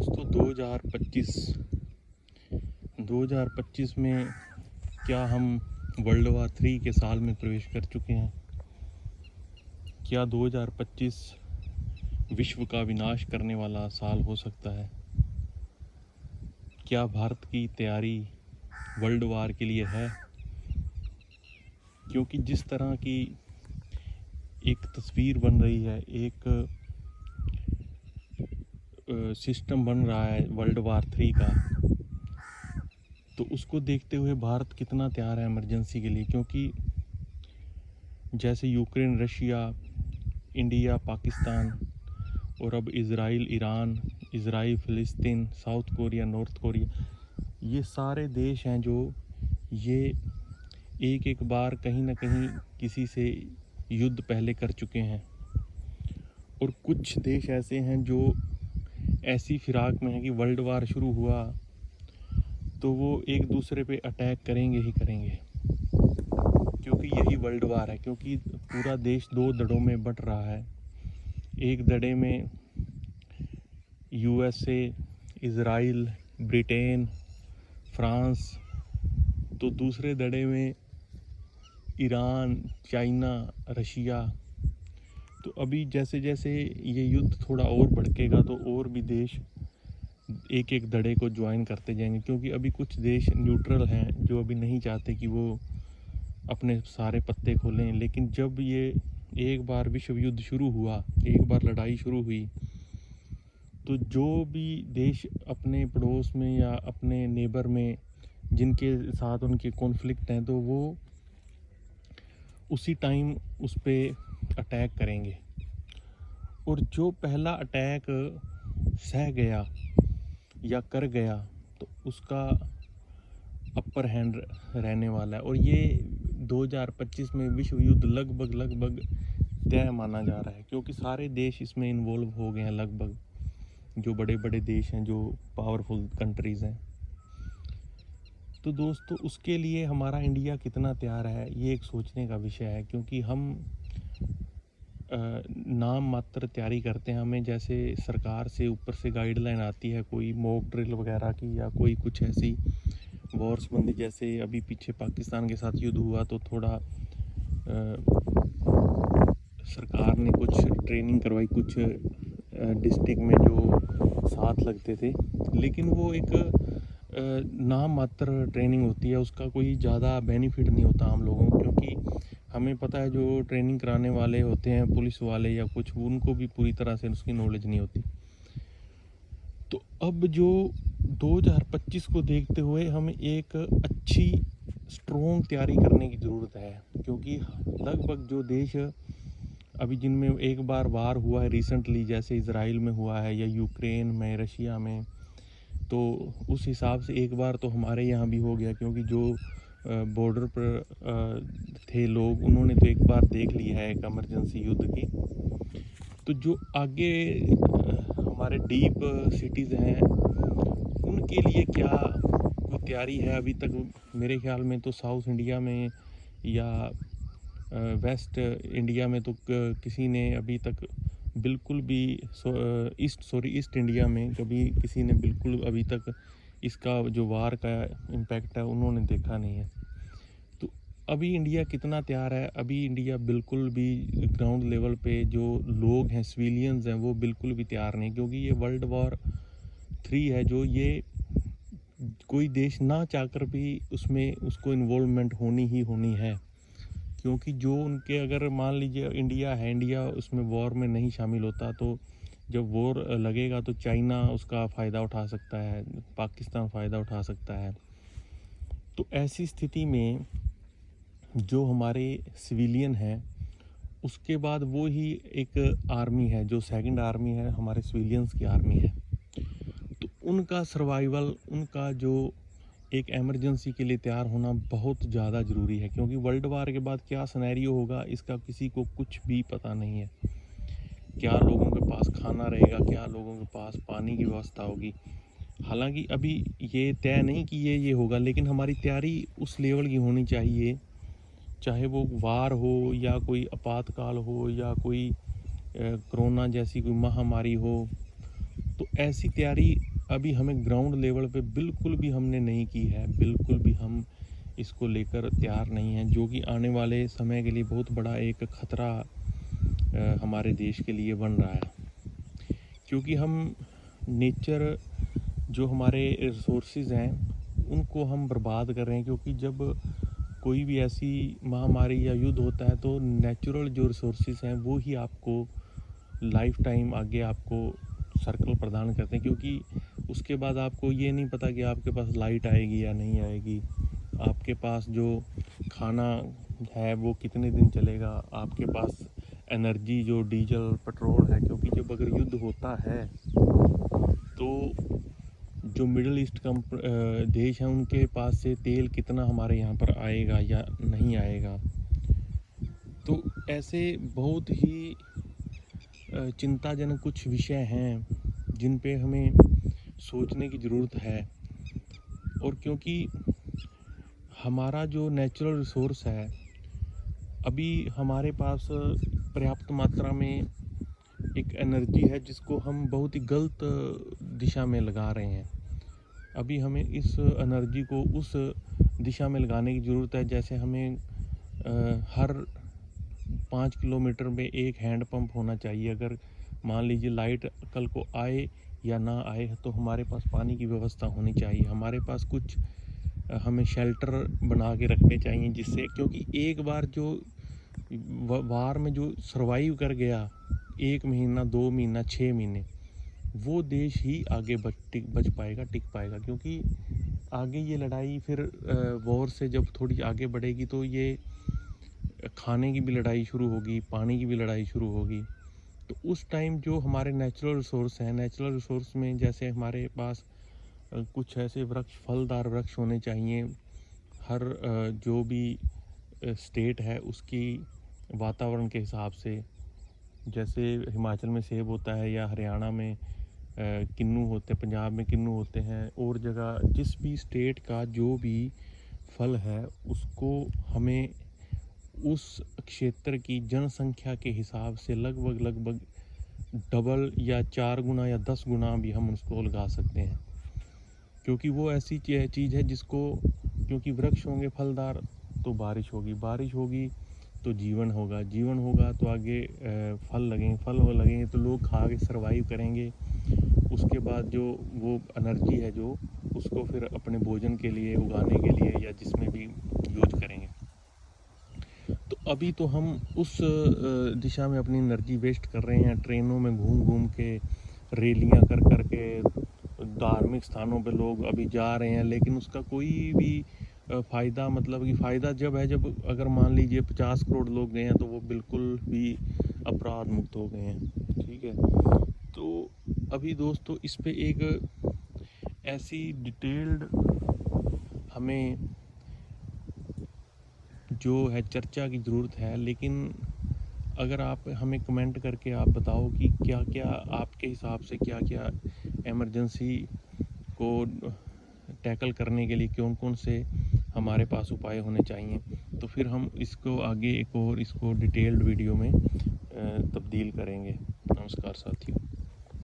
दोस्तों 2025 में क्या हम वर्ल्ड वार 3 के साल में प्रवेश कर चुके हैं? क्या 2025 विश्व का विनाश करने वाला साल हो सकता है? क्या भारत की तैयारी वर्ल्ड वार के लिए है? क्योंकि जिस तरह की एक तस्वीर बन रही है, एक सिस्टम बन रहा है वर्ल्ड वार 3 का, तो उसको देखते हुए भारत कितना तैयार है इमरजेंसी के लिए। क्योंकि जैसे यूक्रेन, रशिया, इंडिया, पाकिस्तान और अब इज़राइल, ईरान, इज़राइल, फ़िलिस्तीन, साउथ कोरिया, नॉर्थ कोरिया, ये सारे देश हैं जो ये एक एक बार कहीं ना कहीं किसी से युद्ध पहले कर चुके हैं। और कुछ देश ऐसे हैं जो ऐसी फिराक में है कि वर्ल्ड वार शुरू हुआ तो वो एक दूसरे पे अटैक करेंगे ही करेंगे, क्योंकि यही वर्ल्ड वार है। क्योंकि पूरा देश दो धड़ों में बंट रहा है। एक धड़े में यूएसए, इज़राइल, ब्रिटेन, फ्रांस, तो दूसरे धड़े में ईरान, चाइना, रशिया। तो अभी जैसे जैसे ये युद्ध थोड़ा और भड़केगा तो और भी देश एक एक धड़े को ज्वाइन करते जाएंगे। क्योंकि अभी कुछ देश न्यूट्रल हैं जो अभी नहीं चाहते कि वो अपने सारे पत्ते खोलें। लेकिन जब ये एक बार विश्व युद्ध शुरू हुआ, एक बार लड़ाई शुरू हुई, तो जो भी देश अपने पड़ोस में या अपने नेबर में जिनके साथ उनके कॉन्फ्लिक्ट हैं, तो वो उसी टाइम उस पर अटैक करेंगे। और जो पहला अटैक सह गया या कर गया तो उसका अपर हैंड रहने वाला है। और ये 2025 में विश्व युद्ध लगभग तय माना जा रहा है, क्योंकि सारे देश इसमें इन्वॉल्व हो गए हैं लगभग, जो बड़े बड़े देश हैं, जो पावरफुल कंट्रीज़ हैं। तो दोस्तों, उसके लिए हमारा इंडिया कितना तैयार है, ये एक सोचने का विषय है। क्योंकि हम नाम मात्र तैयारी करते हैं। हमें जैसे सरकार से ऊपर से गाइडलाइन आती है, कोई मॉक ड्रिल वगैरह की, या कोई कुछ ऐसी वॉर संबंधी, जैसे अभी पीछे पाकिस्तान के साथ युद्ध हुआ तो थोड़ा सरकार ने कुछ ट्रेनिंग करवाई कुछ डिस्ट्रिक्ट में जो साथ लगते थे। लेकिन वो एक नाम मात्र ट्रेनिंग होती है, उसका कोई ज़्यादा बेनिफिट नहीं होता हम लोगों को। क्योंकि हमें पता है जो ट्रेनिंग कराने वाले होते हैं, पुलिस वाले या कुछ, उनको भी पूरी तरह से उसकी नॉलेज नहीं होती। तो अब जो 2025 को देखते हुए हमें एक अच्छी स्ट्रॉन्ग तैयारी करने की ज़रूरत है। क्योंकि लगभग जो देश अभी जिनमें एक बार वार हुआ है रिसेंटली, जैसे इज़राइल में हुआ है या यूक्रेन में, रशिया में, तो उस हिसाब से एक बार तो हमारे यहाँ भी हो गया। क्योंकि जो बॉर्डर पर थे लोग, उन्होंने तो एक बार देख लिया है एक इमरजेंसी युद्ध की। तो जो आगे हमारे डीप सिटीज़ हैं, उनके लिए क्या कोई तैयारी है अभी तक? मेरे ख्याल में तो साउथ इंडिया में या वेस्ट इंडिया में तो किसी ने अभी तक बिल्कुल भी, ईस्ट इंडिया में कभी किसी ने बिल्कुल अभी तक इसका जो वार का इम्पैक्ट है उन्होंने देखा नहीं है। तो अभी इंडिया कितना तैयार है? अभी इंडिया बिल्कुल भी ग्राउंड लेवल पे जो लोग हैं, सिविलियंस हैं, वो बिल्कुल भी तैयार नहीं। क्योंकि ये वर्ल्ड वॉर 3 है जो ये कोई देश ना चाहकर भी उसमें उसको इन्वॉल्वमेंट होनी ही होनी है। क्योंकि जो उनके, अगर मान लीजिए इंडिया है, इंडिया उसमें वॉर में नहीं शामिल होता, तो जब वॉर लगेगा तो चाइना उसका फ़ायदा उठा सकता है, पाकिस्तान फ़ायदा उठा सकता है। तो ऐसी स्थिति में जो हमारे सिविलियन हैं, उसके बाद वो ही एक आर्मी है, जो सेकंड आर्मी है, हमारे सिविलियंस की आर्मी है। तो उनका सर्वाइवल, उनका जो एक एमरजेंसी के लिए तैयार होना बहुत ज़्यादा ज़रूरी है। क्योंकि वर्ल्ड वार के बाद क्या सिनेरियो होगा, इसका किसी को कुछ भी पता नहीं है। क्या लोगों के पास खाना रहेगा, क्या लोगों के पास पानी की व्यवस्था होगी। हालांकि अभी ये तय नहीं कि ये होगा, लेकिन हमारी तैयारी उस लेवल की होनी चाहिए, चाहे वो वार हो या कोई आपातकाल हो या कोई कोरोना जैसी कोई महामारी हो। तो ऐसी तैयारी अभी हमें ग्राउंड लेवल पे बिल्कुल भी हमने नहीं की है, बिल्कुल भी हम इसको लेकर तैयार नहीं हैं, जो कि आने वाले समय के लिए बहुत बड़ा एक ख़तरा हमारे देश के लिए बन रहा है। क्योंकि हम नेचर जो हमारे रिसोर्सेज हैं उनको हम बर्बाद कर रहे हैं। क्योंकि जब कोई भी ऐसी महामारी या युद्ध होता है तो नेचुरल जो रिसोर्सेज हैं वो ही आपको लाइफ टाइम आगे आपको सर्कल प्रदान करते हैं। क्योंकि उसके बाद आपको ये नहीं पता कि आपके पास लाइट आएगी या नहीं आएगी, आपके पास जो खाना है वो कितने दिन चलेगा, आपके पास एनर्जी जो डीजल पेट्रोल है। क्योंकि जब अगर युद्ध होता है तो जो मिडिल ईस्ट देश हैं उनके पास से तेल कितना हमारे यहाँ पर आएगा या नहीं आएगा। तो ऐसे बहुत ही चिंताजनक कुछ विषय हैं जिन पे हमें सोचने की ज़रूरत है। और क्योंकि हमारा जो नेचुरल रिसोर्स है, अभी हमारे पास पर्याप्त मात्रा में एक एनर्जी है जिसको हम बहुत ही गलत दिशा में लगा रहे हैं। अभी हमें इस एनर्जी को उस दिशा में लगाने की ज़रूरत है। जैसे हमें हर 5 किलोमीटर में एक हैंड पंप होना चाहिए। अगर मान लीजिए लाइट कल को आए या ना आए तो हमारे पास पानी की व्यवस्था होनी चाहिए। हमारे पास कुछ हमें शेल्टर बना के रखने चाहिए, जिससे क्योंकि एक बार जो वार में जो सरवाइव कर गया 1 महीना 2 महीना 6 महीने, वो देश ही आगे बच पाएगा, टिक पाएगा। क्योंकि आगे ये लड़ाई फिर वॉर से जब थोड़ी आगे बढ़ेगी तो ये खाने की भी लड़ाई शुरू होगी, पानी की भी लड़ाई शुरू होगी। तो उस टाइम जो हमारे नेचुरल रिसोर्स हैं, नेचुरल रिसोर्स में जैसे हमारे पास कुछ ऐसे वृक्ष, फलदार वृक्ष होने चाहिए। हर जो भी स्टेट है उसकी वातावरण के हिसाब से, जैसे हिमाचल में सेब होता है या हरियाणा में किन्नू होते हैं, पंजाब में किन्नू होते हैं, और जगह जिस भी स्टेट का जो भी फल है उसको हमें उस क्षेत्र की जनसंख्या के हिसाब से लगभग डबल या 4 गुना या 10 गुना भी हम उसको लगा सकते हैं। क्योंकि वो ऐसी चीज़ है जिसको, क्योंकि वृक्ष होंगे फलदार तो बारिश होगी तो जीवन होगा तो आगे फल लगेंगे तो लोग खा के सर्वाइव करेंगे। उसके बाद जो वो एनर्जी है जो उसको फिर अपने भोजन के लिए, उगाने के लिए या जिसमें भी यूज करेंगे। तो अभी तो हम उस दिशा में अपनी एनर्जी वेस्ट कर रहे हैं। ट्रेनों में घूम के, रैलियां कर के धार्मिक स्थानों पे लोग अभी जा रहे हैं, लेकिन उसका कोई भी फ़ायदा, मतलब कि फ़ायदा जब है जब अगर मान लीजिए 50 करोड़ लोग गए हैं तो वो बिल्कुल भी अपराध मुक्त हो गए हैं। ठीक है, तो अभी दोस्तों इस पे एक ऐसी डिटेल्ड हमें जो है चर्चा की ज़रूरत है। लेकिन अगर आप हमें कमेंट करके आप बताओ कि क्या क्या आपके हिसाब से क्या क्या इमरजेंसी को टैकल करने के लिए कौन से हमारे पास उपाय होने चाहिए, तो फिर हम इसको आगे एक और इसको डिटेल्ड वीडियो में तब्दील करेंगे। नमस्कार साथियों।